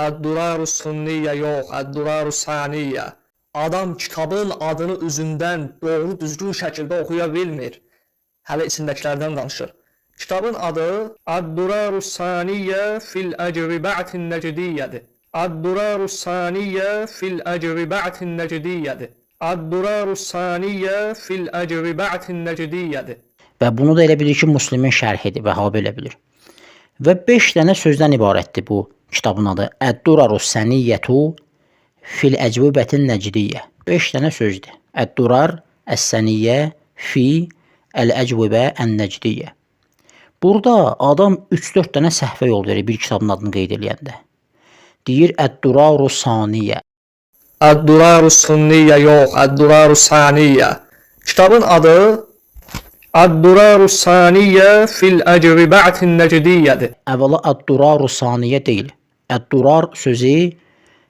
Əd-Durarus Sunniyyə yox, Əd-Durarus Saniyyə. Adam kitabın adını üzündən doğru düzgün şəkildə oxuya bilmir. Hələ içindəkilərdən danışır. Kitabın adı Əd-Durarus Saniyyə fil Əcvibətin Nəcdiyyədir. Əd-Durarus Saniyyə fil Əcvibətin Nəcdiyyədir. Əd-Durarus Saniyyə fil Əcvibətin Nəcdiyyədir. Və bunu da elə bilir ki, Müslimin şərhidir, Vəhabi elə bilir. Və 5 dənə sözdən ibarətdir bu kitabın adı. Əd-Durarus Saniyyətu fil Əcvibətin Nəcdiyyə. 5 dənə sözdür. Əd-Durar Əs-Saniyyə fi Əl-Əcvibə Ən-Nəcdiyyə. Burada adam 3-4 dənə səhvə yol verir bir kitabın adını qeyd edəndə. Deyir Əd-Durarus Saniyyə. Əd-Durarus Sunniyyə yox, Əd-Durarus Saniyyə. Kitabın adı Əd-Durarus Saniyyə fil Əcvibətin Nəcdiyyədir. Əvvəla Əd-Durarus Saniyyə deyil. Əd-Durar sözü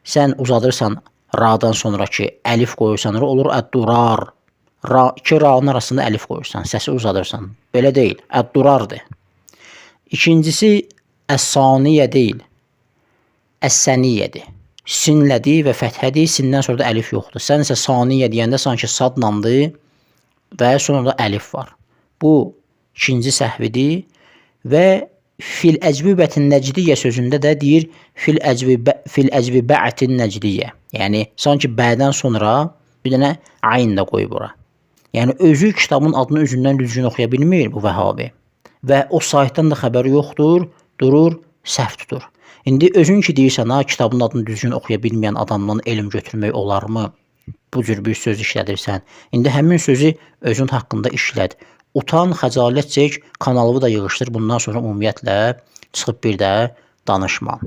sən uzadırsan radan sonraki əlif qoyursan, olur Əd-Durar. Ra, iki ra'nın arasında əlif qoyursan, səsi uzadırsan. Belə deyil, Əd-Durardır. İkincisi Əs-Saniyyə deyil, Əs-Səniyyədir. Sinlədir və fəthədir, sindən sonra da əlif yoxdur. Sən isə Saniyyə deyəndə sanki sadlandır və sonra da əlif var. Bu ikinci səhvidir və fil Əcvibətin Nəcdiyyə sözündə də deyir fil Əcvibətin Nəcdiyyə. Yəni sanki bədən sonra bir dənə ayn da qoyub ora. Yəni özü kitabın adını özündən düzgün oxuya bilmir bu Vəhabi. Və o saytdan da xəbəri yoxdur, durur, səhv tutur. İndi özün ki deyirsən, ha, kitabın adını düzgün oxuya bilməyən adamdan elm götürmək olarmı? Bu cür bir söz işlədirsən. İndi həmin sözü özün haqqında işləd. Utan, xəcalət çək, kanalımı da yığışdır. Bundan sonra ümumiyyətlə çıxıb bir də danışma.